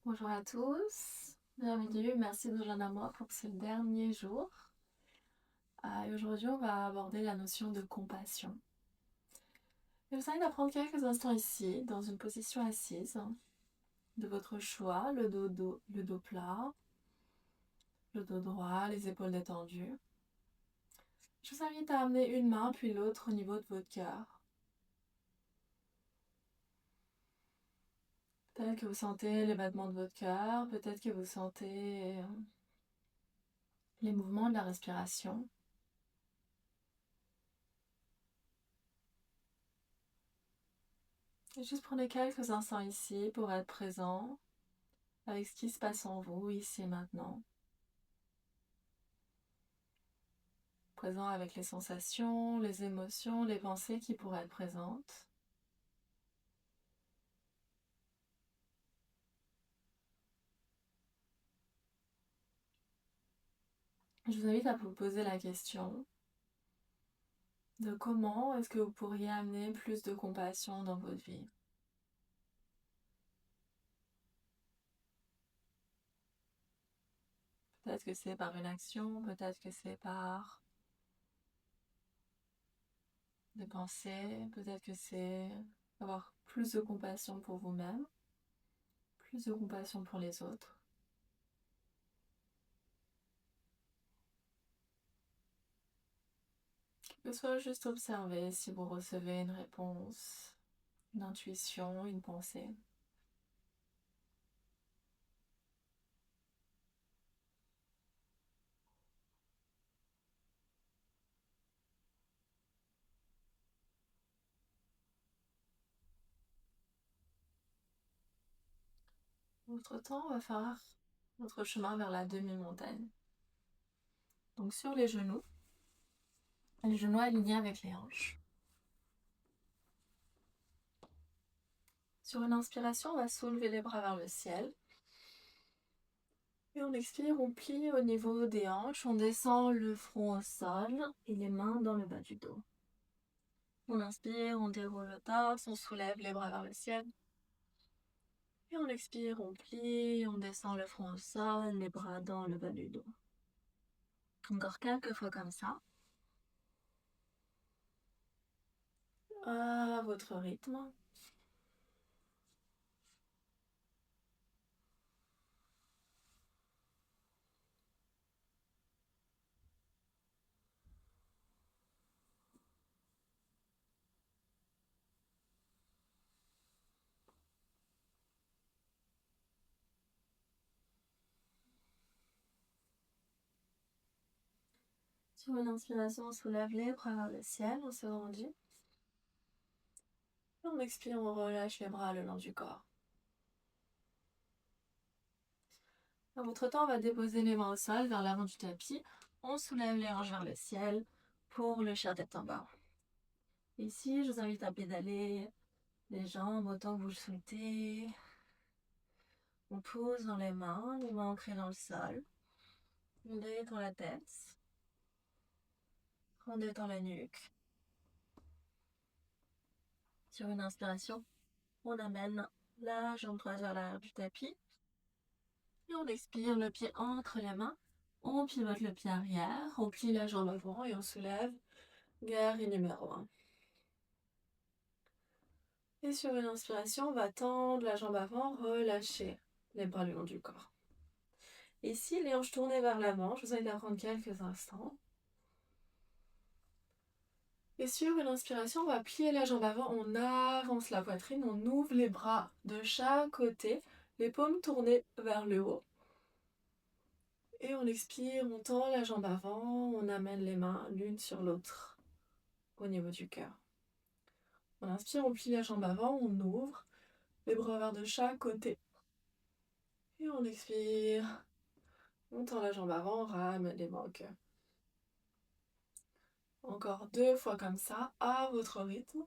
Bonjour à tous, bienvenue, merci de rejoindre à moi pour ce dernier jour. Et aujourd'hui, on va aborder la notion de compassion. Je vous invite à prendre quelques instants ici, dans une position assise, de votre choix, le dos plat, le dos droit, les épaules détendues. Je vous invite à amener une main puis l'autre au niveau de votre cœur. Peut-être que vous sentez les battements de votre cœur, peut-être que vous sentez les mouvements de la respiration. Et juste prenez quelques instants ici pour être présent avec ce qui se passe en vous, ici et maintenant. Présent avec les sensations, les émotions, les pensées qui pourraient être présentes. Je vous invite à vous poser la question de comment est-ce que vous pourriez amener plus de compassion dans votre vie. Peut-être que c'est par une action, peut-être que c'est par des pensées, peut-être que c'est avoir plus de compassion pour vous-même, plus de compassion pour les autres. Que ce soit juste observer si vous recevez une réponse, une intuition, une pensée. Votre temps, on va faire notre chemin vers la demi-montagne. Donc sur les genoux alignés avec les hanches. Sur une inspiration, on va soulever les bras vers le ciel. Et on expire, on plie au niveau des hanches, on descend le front au sol et les mains dans le bas du dos. On inspire, on déroule le torse, on soulève les bras vers le ciel. Et on expire, on plie, on descend le front au sol, les bras dans le bas du dos. Encore quelques fois comme ça. À votre rythme. Sur une inspiration, on soulève les bras vers le ciel, on se rendit. Et on expire, on relâche les bras le long du corps. À votre temps, on va déposer les mains au sol vers l'avant du tapis. On soulève les hanches vers le ciel pour le chien tête en bas. Ici, je vous invite à pédaler les jambes autant que vous le souhaitez. On pose dans les mains ancrées dans le sol. On détend la tête. On détend la nuque. Sur une inspiration, on amène la jambe droite vers l'arrière du tapis. Et on expire, le pied entre les mains. On pivote le pied arrière, on plie la jambe avant et on soulève. Guerrier numéro 1. Et sur une inspiration, on va tendre la jambe avant, relâcher les bras le long du corps. Ici, les hanches tournées vers l'avant, je vous invite à prendre quelques instants. Et sur une inspiration, on va plier la jambe avant, on avance la poitrine, on ouvre les bras de chaque côté, les paumes tournées vers le haut. Et on expire, on tend la jambe avant, on amène les mains l'une sur l'autre au niveau du cœur. On inspire, on plie la jambe avant, on ouvre les bras vers de chaque côté. Et on expire, on tend la jambe avant, on ramène les mains au cœur. Encore 2 fois comme ça, à votre rythme.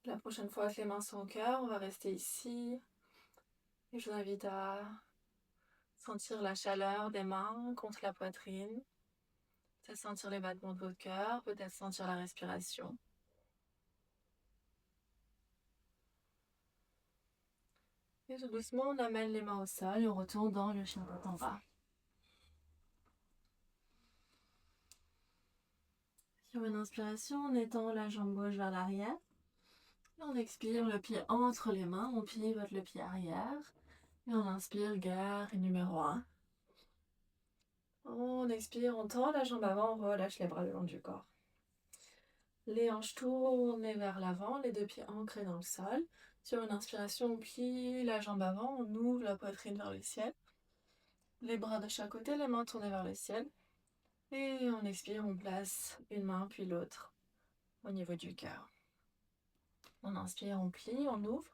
La prochaine fois que les mains sont au cœur, on va rester ici. Et je vous invite à Sentir la chaleur des mains contre la poitrine. Peut-être sentir les battements de votre cœur, peut-être sentir la respiration. Et tout doucement, on amène les mains au sol et on retourne dans le chien tête en bas. Sur une inspiration, on étend la jambe gauche vers l'arrière. Et on expire, le pied entre les mains, on pivote le pied arrière. Et on inspire, garde numéro 1. On expire, on tend la jambe avant, on relâche les bras le long du corps. Les hanches tournées vers l'avant, les deux pieds ancrés dans le sol. Sur une inspiration, on plie la jambe avant, on ouvre la poitrine vers le ciel. Les bras de chaque côté, les mains tournées vers le ciel. Et on expire, on place une main puis l'autre au niveau du cœur. On inspire, on plie, on ouvre.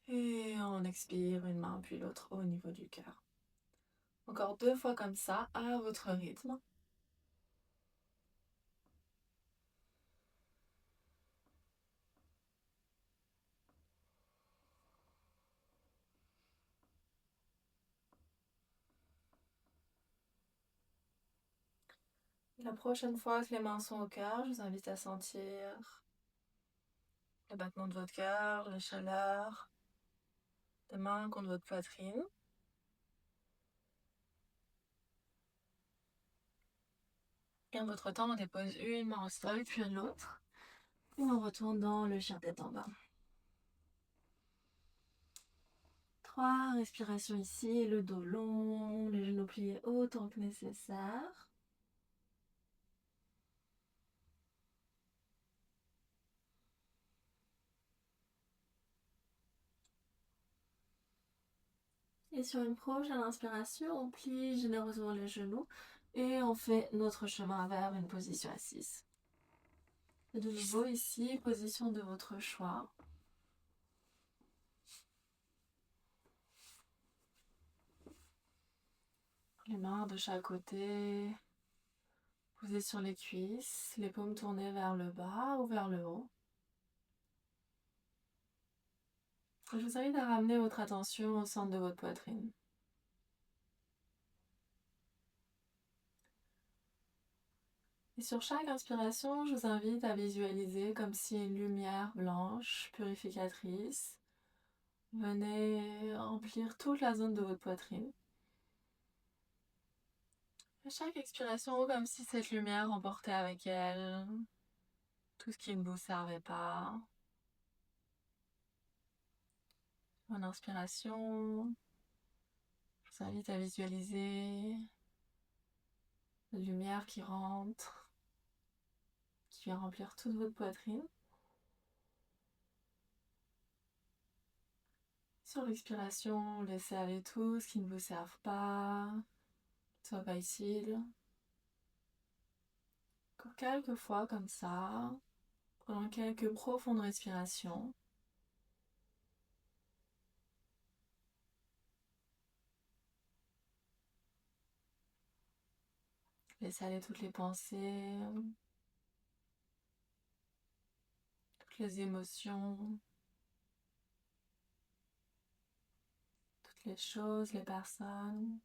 Et on expire, une main puis l'autre au niveau du cœur. Encore 2 fois comme ça, à votre rythme. La prochaine fois que les mains sont au cœur, je vous invite à sentir le battement de votre cœur, la chaleur des mains contre votre poitrine. Et en votre temps, on dépose une main au sol, puis l'autre. Et on retourne dans le chien tête en bas. 3 respirations ici, le dos long, les genoux pliés autant que nécessaire. Et sur une prochaine inspiration, on plie généreusement les genoux et on fait notre chemin vers une position assise. Et de nouveau ici, position de votre choix. Les mains de chaque côté, posées sur les cuisses, les paumes tournées vers le bas ou vers le haut. Je vous invite à ramener votre attention au centre de votre poitrine. Et sur chaque inspiration, je vous invite à visualiser comme si une lumière blanche, purificatrice, venait remplir toute la zone de votre poitrine. À chaque expiration, comme si cette lumière emportait avec elle tout ce qui ne vous servait pas. En inspiration, je vous invite à visualiser la lumière qui rentre, qui vient remplir toute votre poitrine. Sur l'expiration, laissez aller tout ce qui ne vous serve pas, soit pas utile. Encore quelques fois comme ça, prenons quelques profondes respirations. Laissez aller toutes les pensées, toutes les émotions, toutes les choses, les personnes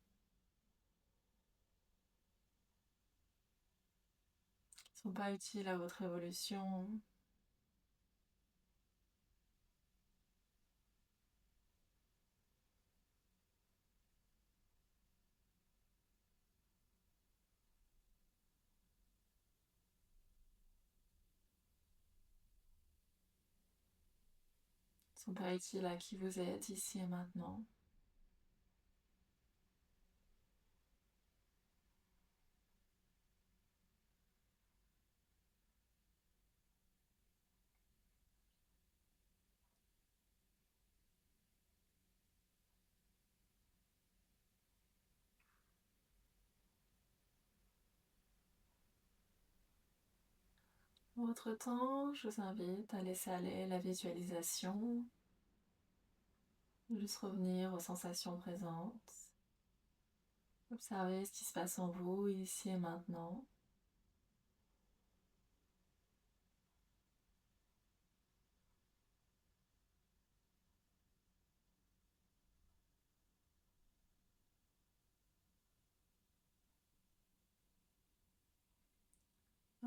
qui ne sont pas utiles à votre évolution. Qui ne sont pas utiles à qui vous êtes ici et maintenant. Votre temps, je vous invite à laisser aller la visualisation, juste revenir aux sensations présentes. Observez ce qui se passe en vous ici et maintenant.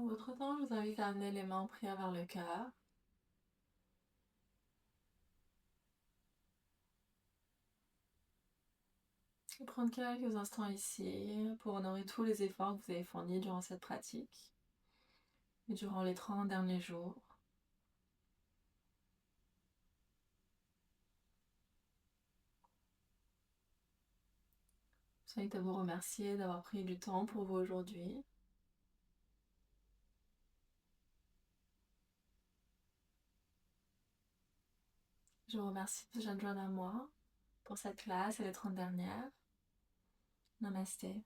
À votre temps, je vous invite à amener les mains en prière vers le cœur. Et prendre quelques instants ici pour honorer tous les efforts que vous avez fournis durant cette pratique et durant les 30 derniers jours. Je vous invite à vous remercier d'avoir pris du temps pour vous aujourd'hui. Je vous remercie de vous joindre à moi pour cette classe et les 30 dernières. Namasté.